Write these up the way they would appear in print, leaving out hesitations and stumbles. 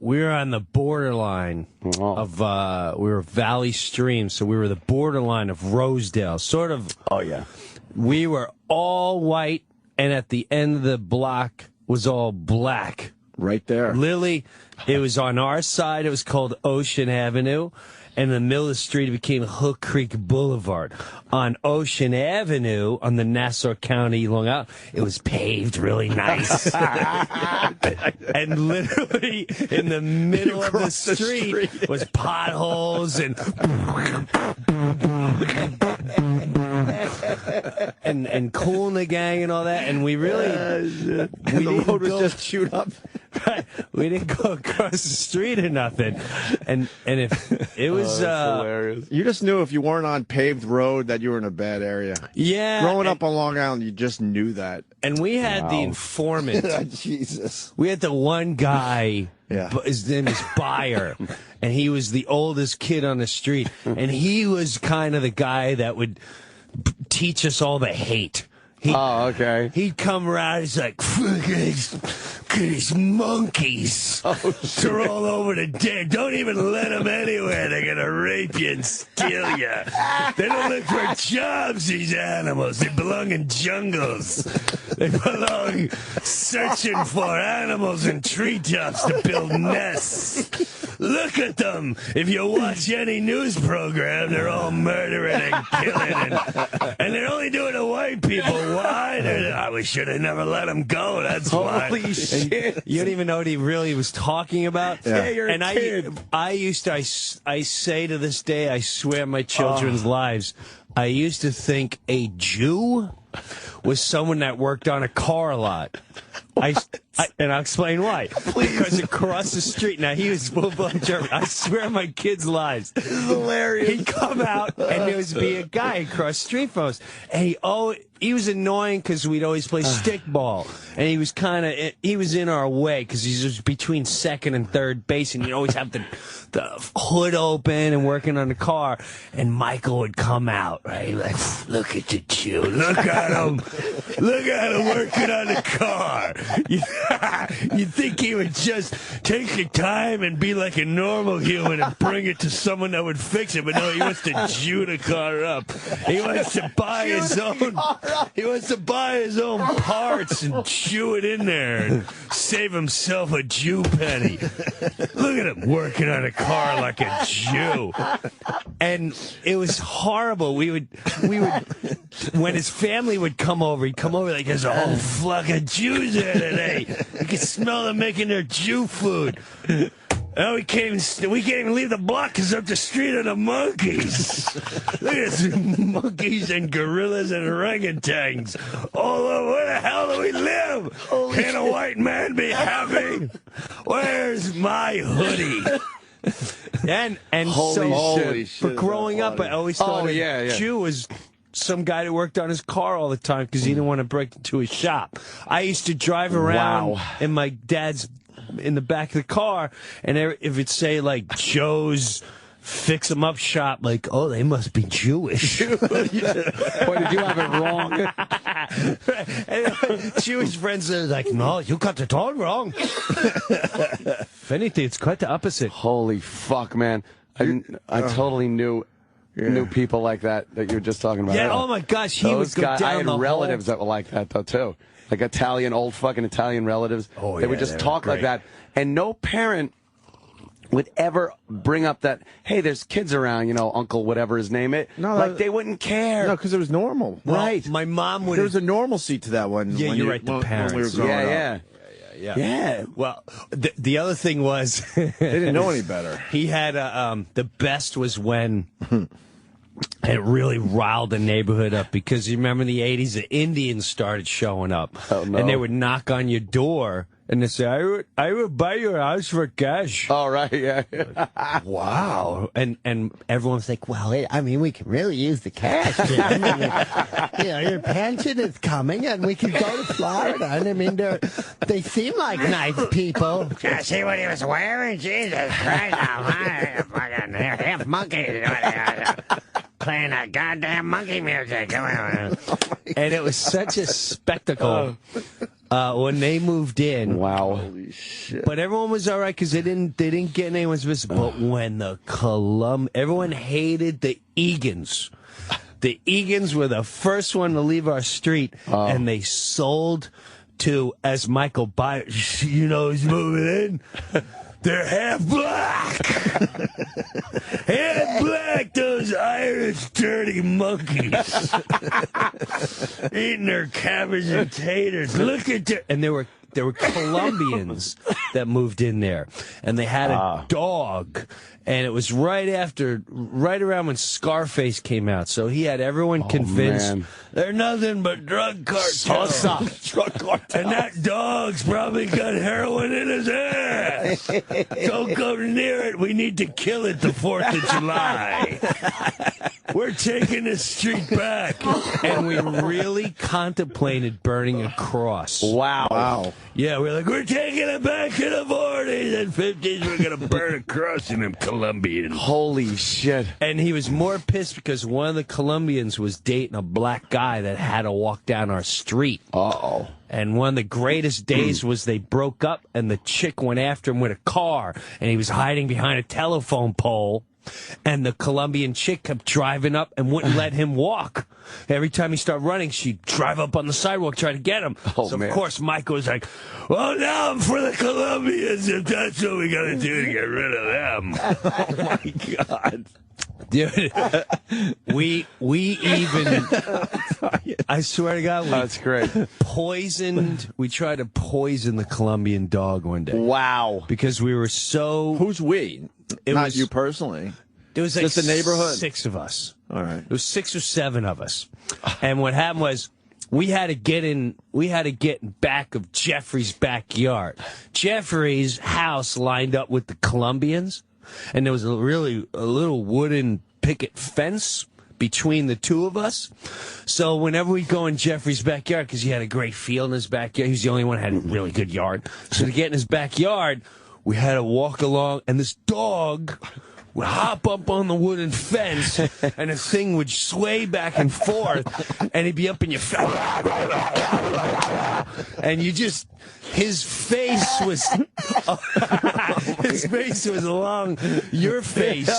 We were on the borderline of, we were Valley Stream, so we were the borderline of Rosedale. Sort of. Oh, yeah. We were all white, and at the end of the block was all black. Right there. Lily, it was on our side. It was called Ocean Avenue. And in the middle of the street, it became Hook Creek Boulevard. On Ocean Avenue, on the Nassau County, Long Island, it was paved really nice. And literally, in the middle of the street was potholes and Kool and the Gang and all that. And we really... and the road was just chewed up. Right. We didn't go across the street or nothing. And if it was hilarious. You just knew if you weren't on paved road that you were in a bad area. Yeah. Growing up on Long Island, you just knew that. And we had the informant. Jesus. We had the one guy. Yeah. His name is Breuer, and he was the oldest kid on the street. And he was kind of the guy that would teach us all the hate. Okay. He'd come around, he's like, look at these monkeys. They're all over the day. Don't even let them anywhere. They're going to rape you and steal you. They don't look for jobs, these animals. They belong in jungles. They belong searching for animals in treetops to build nests. Look at them. If you watch any news program, they're all murdering and killing. And they're only doing it to white people. Why? We should have never let them go. That's why. Holy shit. You don't even know what he really was talking about. Yeah, you're a kid. I say to this day, I swear my children's lives, I used to think a Jew was someone that worked on a car a lot. And I'll explain why. Please. Because across the street, now he was full-blown German. I swear on my kids' lives. This is hilarious. He'd come out, and there would be a guy across the street from us. And he was annoying because we'd always play stickball. And he was he was in our way because he was between second and third base, and you'd always have the hood open and working on the car. And Michael would come out, right? He'd be like, look at the Jew. Look at him. Look at him working on the car. You'd think he would just take the time and be like a normal human and bring it to someone that would fix it. But no, he wants to Jew the car up. He wants to buy his own. He wants to buy his own parts and chew it in there and save himself a Jew penny. Look at him working on a car like a Jew. And it was horrible. We would, when his family would come over, he'd come over like there's a whole flock of Jews here today. You can smell them making their Jew food. Oh, we can't even leave the block because up the street are the monkeys. Look at this, monkeys and gorillas and orangutans. All over, where the hell do we live? Can a white man be happy? Where's my hoodie? And Holy shit, for growing up, I always thought yeah. Jew was some guy that worked on his car all the time because he didn't want to break into his shop. I used to drive around in my dad's in the back of the car, and if it say like Joe's Fix 'em Up shop, like, oh, they must be Jewish. Boy, did you have it wrong? And Jewish friends are like, no, you got it all wrong. If anything, it's quite the opposite. Holy fuck, man! I totally knew people like that you were just talking about. Yeah. Oh my gosh, he would go down I had the relatives whole... that were like that though too, like old fucking Italian relatives. Oh, they would just talk like that, and no parent would ever bring up that, hey, there's kids around, uncle whatever his name is. No, like they wouldn't care. No, because it was normal. Well, right. My mom would. There was a normalcy to that one. Yeah, you're right. The parents. When we were growing up. Yeah. Well, the other thing was they didn't know any better. He had the best was when it really riled the neighborhood up because you remember in the 80s the Indians started showing up. Oh, no. And they would knock on your door and they say, I would buy your house for cash. Oh, right, yeah. Wow. And everyone's like, well, I mean, we can really use the cash. Your pension is coming and we can go to Florida. And I mean, they seem like nice people. See what he was wearing? Jesus Christ. Fucking half monkey. Playing that goddamn monkey music. And it was such a spectacle. when they moved in. Wow. Holy shit. But everyone was all right because they didn't get in anyone's business. But when the everyone hated the Egan's. The Egan's were the first one to leave our street, and they sold to, as Michael Byers, you know, he's moving in. They're half black. Half black, those Irish dirty monkeys. Eating their cabbage and taters. Look at their... And there were Colombians that moved in there. And they had a dog. And it was right around when Scarface came out. So he had everyone convinced they're nothing but drug cartels. Drug cartels. And that dog's probably got heroin in his ass. Don't go near it. We need to kill it the 4th of July. We're taking this street back. And we really contemplated burning a cross. Wow. Yeah, we're taking it back to the 40s and 50s. We're going to burn a cross in them Colombians. Holy shit. And he was more pissed because one of the Colombians was dating a black guy that had to walk down our street. Uh-oh. And one of the greatest days was they broke up and the chick went after him with a car and he was hiding behind a telephone pole. And the Colombian chick kept driving up and wouldn't let him walk. Every time he started running, she'd drive up on the sidewalk, try to get him. Of course, Michael was like, well, now I'm for the Colombians, if that's what we got to do to get rid of them. Oh, my God. Dude, we even, I swear to God, That's great. we tried to poison the Colombian dog one day. Wow. Because we were so... Who's we? Not you personally. There was like just the neighborhood. 6 of us. All right. There was 6 or 7 of us. And what happened was we had to get in back of Jeffrey's backyard. Jeffrey's house lined up with the Colombians, and there was a little wooden picket fence between the two of us. So whenever we go in Jeffrey's backyard, because he had a great field in his backyard, he was the only one who had a really good yard. So to get in his backyard, we had to walk along, and this dog would hop up on the wooden fence, and the thing would sway back and forth, and he'd be up in your face. And his face was along your face.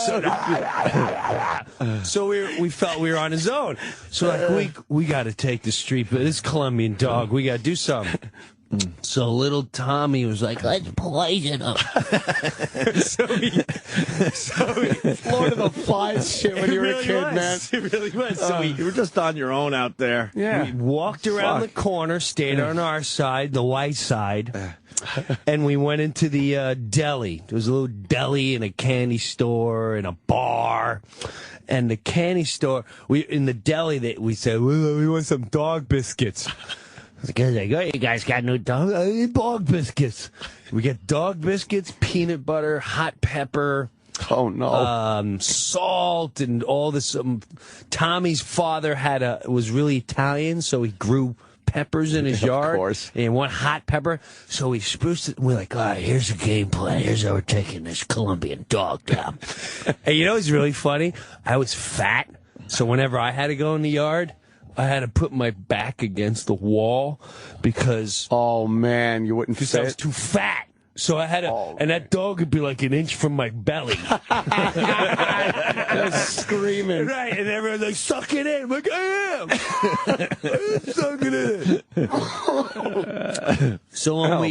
So we felt we were on his own. So we got to take the street, but this Colombian dog, we got to do something. So little Tommy was like, let's poison him. so we Lord of the Flies shit when you were a kid, man. It really was. So you were just on your own out there. Yeah. We walked around the corner, stayed on our side, the white side, and we went into the deli. There was a little deli and a candy store and a bar. And the candy store, in the deli, we said, we want some dog biscuits. Because they go, you guys got new dog biscuits. We get dog biscuits, peanut butter, hot pepper. Oh, no. Salt and all this. Tommy's father was really Italian, so he grew peppers in his yard. Of course. And one hot pepper. So we spruced it. We're like, all right, here's the game plan. Here's how we're taking this Colombian dog down. And you know what's really funny? I was fat, so whenever I had to go in the yard, I had to put my back against the wall because... Oh, man, you wouldn't Because I was too fat. So I had to... and that dog would be like an inch from my belly. Screaming. Right, and everyone's like, suck it in. I'm like, I am. I'm sucking it in. So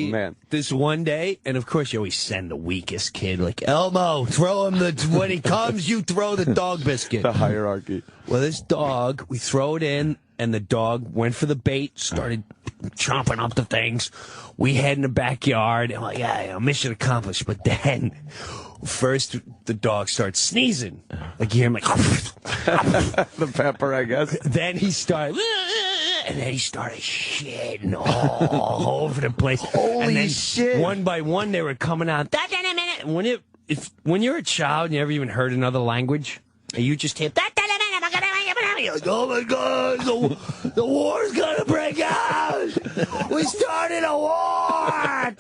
this one day, and of course you always send the weakest kid, like, Elmo, throw him when he comes, you throw the dog biscuit. The hierarchy. Well, this dog, we throw it in, and the dog went for the bait, started chomping up the things. We head in the backyard, and I'm like, yeah, mission accomplished. But then, first, the dog starts sneezing. Like, you hear him like... The pepper, I guess. Then he started... And then he started shitting all over the place. Holy shit. One by one, they were coming out. That's in a minute. When you're a child and you never even heard another language, and you just hear... You're like, oh my God, the war's gonna break out! We started a war!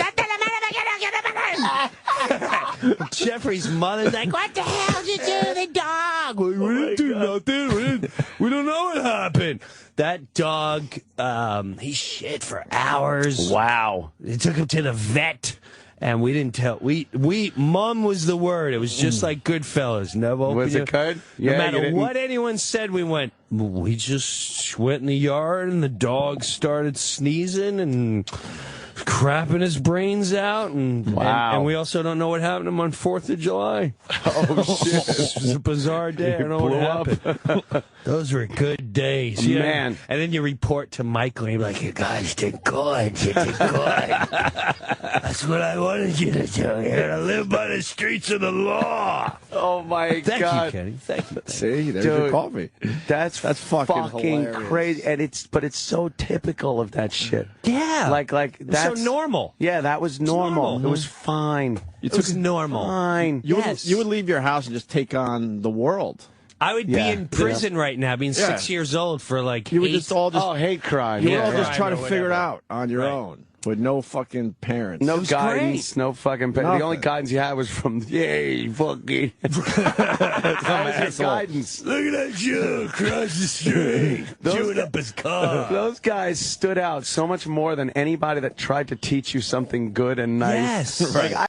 Jeffrey's mother's like, what the hell did you do to the dog? We didn't do nothing. We don't know what happened. That dog, he shit for hours. Wow. They took him to the vet. And we didn't tell. Mum was the word. It was just like Goodfellas. Never open Was it good? No Yeah, matter what anyone said, we went. We just went in the yard, and the dog started sneezing and crapping his brains out, and we also don't know what happened to him on 4th of July. Oh shit! It was a bizarre day. I don't know what happened. Those were good days, yeah. Man. And then you report to Michael, and you're like, "You guys did good. You did good. That's what I wanted you to do. You're gonna live by the streets of the law." Oh my God! Thank you, Kenny. Thank you. See, there's Dude, your coffee. That's fucking hilarious. crazy, and it's so typical of that shit. Yeah, like that's so normal. Yeah, that was normal. It was fine. It was normal. Fine. You would leave your house and just take on the world. I would be in prison right now, being 6 years old for like You would hate hate crime. You would all just crime try to or figure it whatever. out on your own with no fucking parents. No was guidance, great. no fucking. The only guidance you had was from fucking. That was your guidance. Look at that Jew across the street, chewing up his car. Those guys stood out so much more than anybody that tried to teach you something good and nice. Yes. Like,